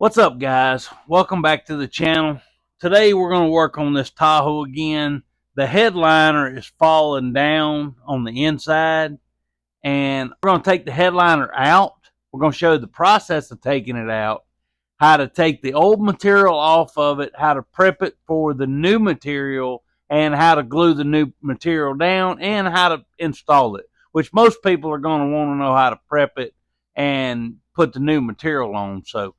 What's up, guys? Welcome back to the channel. Today we're going to work on this Tahoe again. The headliner is falling down on the inside, and we're going to take the headliner out. We're going to show you the process of taking it out, how to take the old material off of it, how to prep it for the new material, and how to glue the new material down, and how to install it, which most people are going to want to know how to prep it and put the new material on. So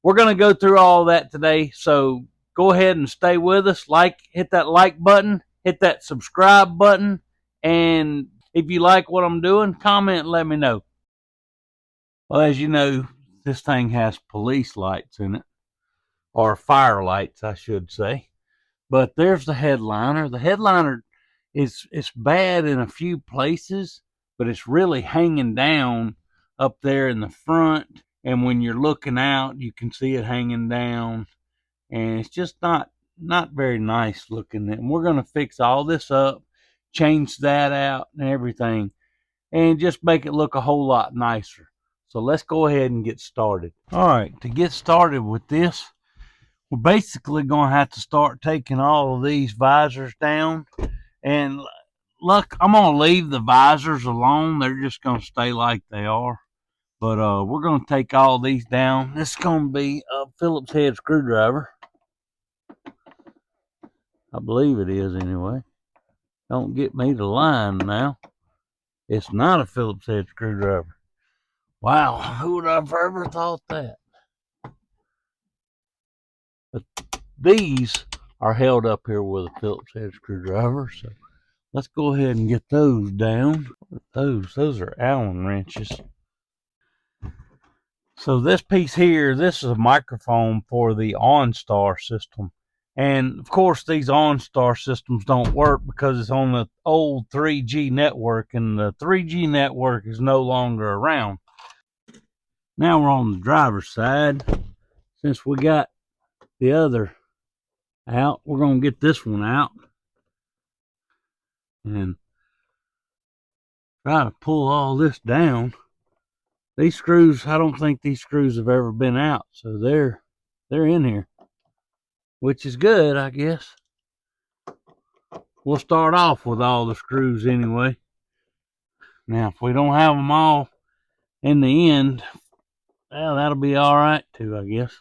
we're going to go through all that today, so go ahead and stay with us. Hit that like button, hit that subscribe button, and if you like what I'm doing, comment and let me know. Well, as you know, this thing has police lights in it, or fire lights, I should say. But there's the headliner. The headliner it's bad in a few places, but it's really hanging down up there in the front. And when you're looking out, you can see it hanging down, and it's just not very nice looking. And we're going to fix all this up, change that out and everything, and just make it look a whole lot nicer. So let's go ahead and get started. All right, to get started with this, we're basically going to have to start taking all of these visors down. And look, I'm going to leave the visors alone. They're just going to stay like they are. But we're going to take all these down. This is going to be a Phillips head screwdriver. I believe it is anyway. Don't get me to lying now. It's not a Phillips head screwdriver. Wow, who would have ever thought that? But these are held up here with a Phillips head screwdriver. So let's go ahead and get those down. Those are Allen wrenches. So this piece here, this is a microphone for the OnStar system. And of course, these OnStar systems don't work because it's on the old 3G network, and the 3G network is no longer around. Now we're on the driver's side. Since we got the other out, we're going to get this one out and try to pull all this down. These screws, I don't think these screws have ever been out, so they're in here, which is good, I guess. We'll start off with all the screws anyway. Now, if we don't have them all in the end, well, that'll be all right too, I guess.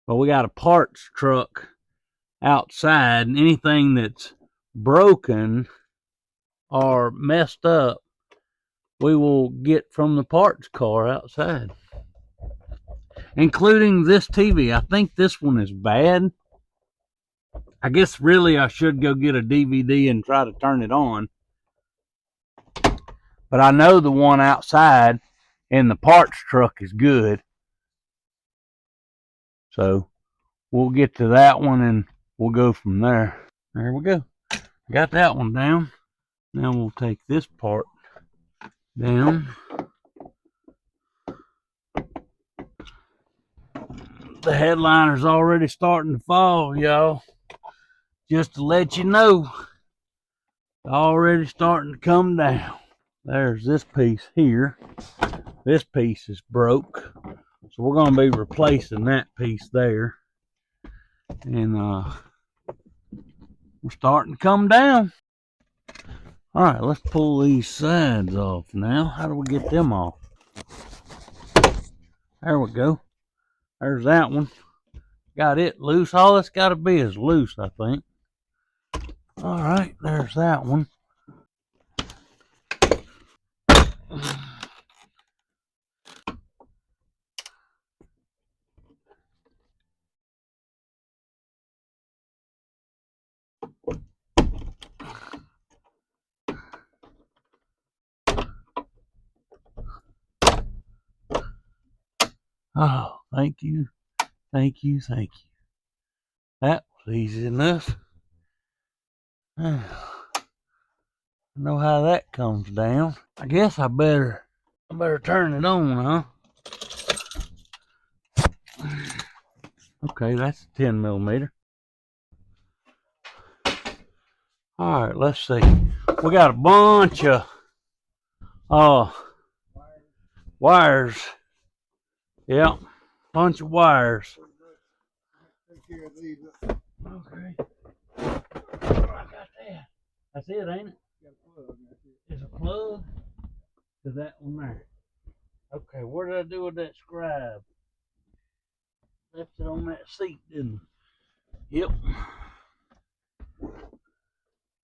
But we got a parts truck outside, and anything that's broken or messed up, we will get from the parts car outside, including this TV. I think this one is bad. I guess really I should go get a DVD and try to turn it on. But I know the one outside in the parts truck is good. So we'll get to that one and we'll go from there. There we go. Got that one down. Now we'll take this part down. The headliner's already starting to fall, y'all. Just to let you know, already starting to come down. There's this piece here. This piece is broke, so we're going to be replacing that piece there. And we're starting to come down. All right, let's pull these sides off now. How do we get them off? There we go. There's that one. Got it loose. All it's got to be is loose, I think. All right, there's that one. Oh, thank you. Thank you. Thank you. That was easy enough. I know how that comes down. I guess I better turn it on, huh? Okay, that's 10 millimeter. All right, let's see. We got a bunch of wires Yeah, bunch of wires. Okay. I got that. That's it, ain't it? It's a plug to that one there. Okay, what did I do with that scribe? Left it on that seat, didn't I? Yep.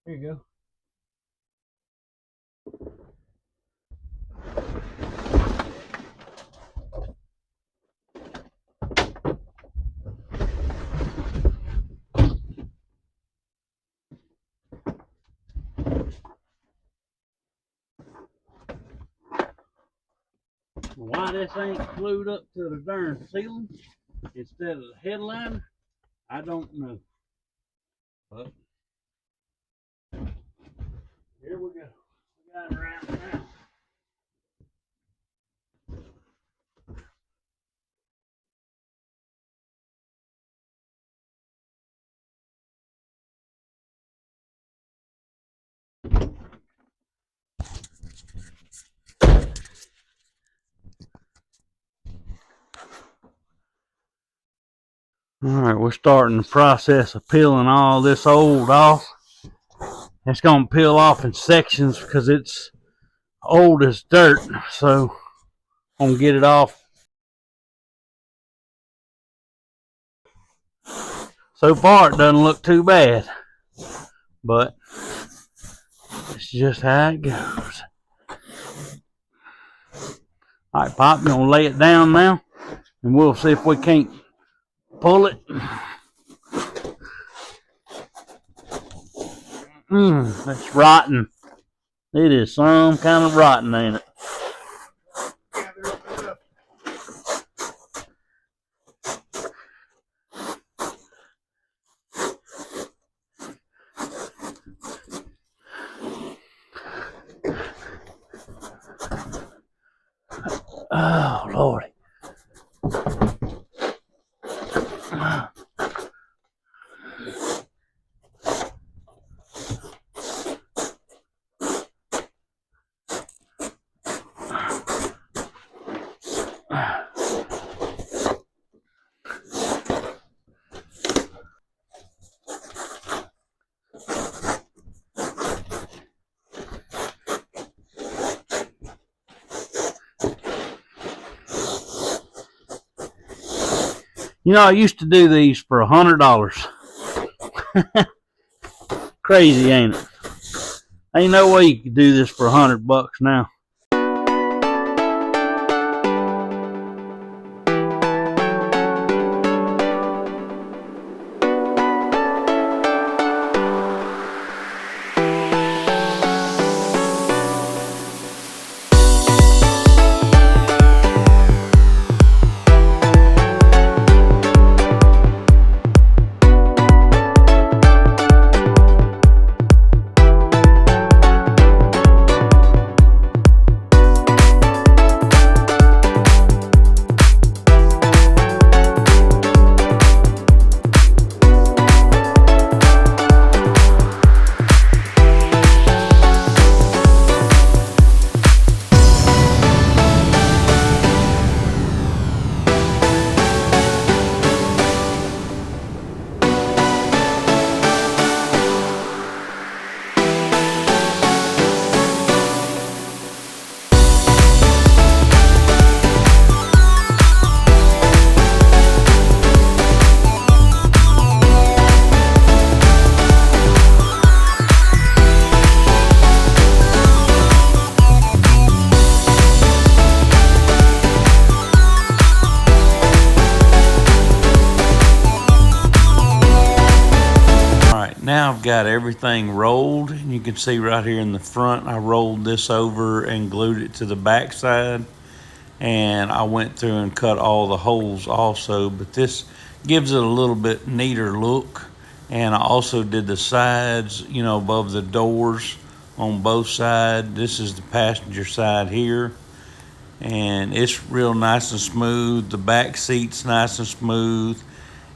Here you go. Why this ain't glued up to the darn ceiling instead of the headliner, I don't know. But here we go. We got it right now. All right, we're starting the process of peeling all this old off. It's gonna peel off in sections because it's old as dirt. So I'm gonna get it off. So far it doesn't look too bad, but it's just how it goes. All right, Pop, you gonna lay it down now, and we'll see if we can't pull it. It's rotten. It is some kind of rotten, ain't it? Oh, Lordy. You know, I used to do these for $100. Crazy, ain't it? Ain't no way you could do this for $100 now. Now I've got everything rolled, and you can see right here in the front I rolled this over and glued it to the back side, and I went through and cut all the holes also, but this gives it a little bit neater look. And I also did the sides, you know, above the doors on both sides. This is the passenger side here, and it's real nice and smooth. The back seat's nice and smooth.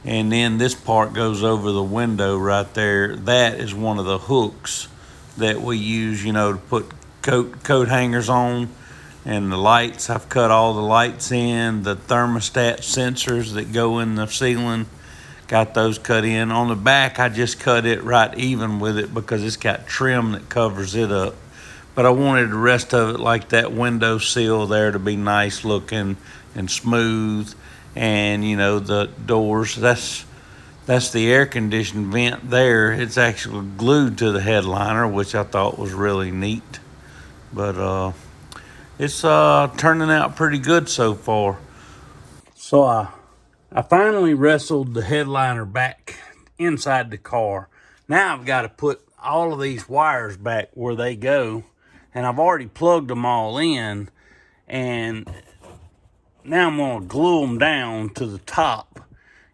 And then this part goes over the window right there. That is one of the hooks that we use, you know, to put coat hangers on. And the lights, I've cut all the lights in. The thermostat sensors that go in the ceiling, got those cut in. On the back, I just cut it right even with it because it's got trim that covers it up. But I wanted the rest of it, like that window sill there, to be nice looking and smooth. And you know, the doors, that's the air conditioned vent there. It's actually glued to the headliner, which I thought was really neat. But it's turning out pretty good so far. So I finally wrestled the headliner back inside the car. Now I've got to put all of these wires back where they go, and I've already plugged them all in, and now I'm going to glue them down to the top.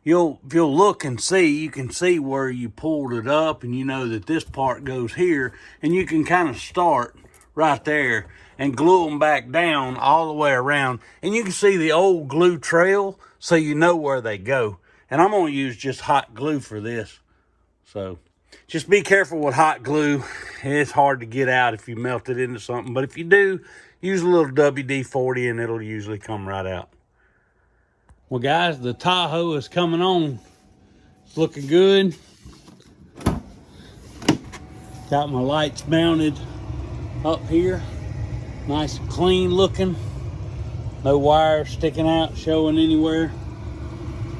If you'll look and see, you can see where you pulled it up, and you know that this part goes here, and you can kind of start right there and glue them back down all the way around, and you can see the old glue trail, so you know where they go. And I'm going to use just hot glue for this. So just be careful with hot glue. It's hard to get out if you melt it into something, but if you do, use a little WD-40 and it'll usually come right out. Well, guys, the Tahoe is coming on. It's looking good. Got my lights mounted up here. Nice and clean looking. No wires sticking out, showing anywhere.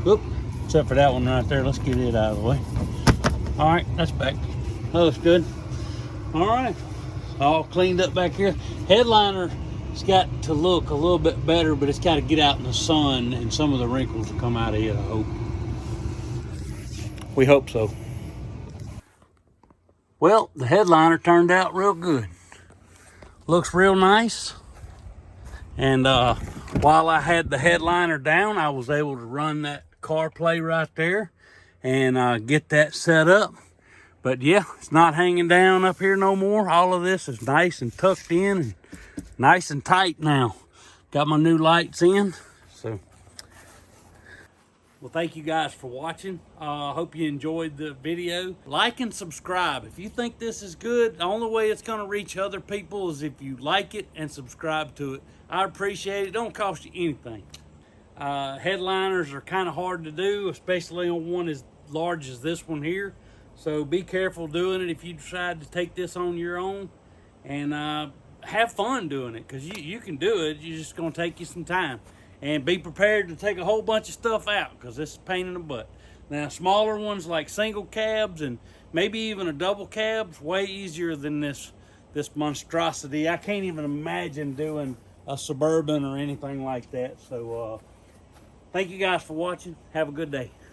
Oop, except for that one right there. Let's get it out of the way. All right, that's back. That looks good. All right, all cleaned up back here. Headliner, it's got to look a little bit better, but it's got to get out in the sun and some of the wrinkles will come out of it, I hope. We hope so. Well, the headliner turned out real good. Looks real nice. And while I had the headliner down, I was able to run that CarPlay right there and get that set up. But yeah, it's not hanging down up here no more. All of this is nice and tucked in and nice and tight now. Got my new lights in. So, well, thank you guys for watching. I hope you enjoyed the video. Like and subscribe. If you think this is good, the only way it's going to reach other people is if you like it and subscribe to it. I appreciate it. Don't cost you anything. Headliners are kind of hard to do, especially on one as large as this one here. So be careful doing it if you decide to take this on your own, and have fun doing it, because you can do it. You're just going to take you some time, and be prepared to take a whole bunch of stuff out, because this is a pain in the butt. Now, smaller ones like single cabs and maybe even a double cab's way easier than this monstrosity. I can't even imagine doing a Suburban or anything like that. So thank you guys for watching. Have a good day.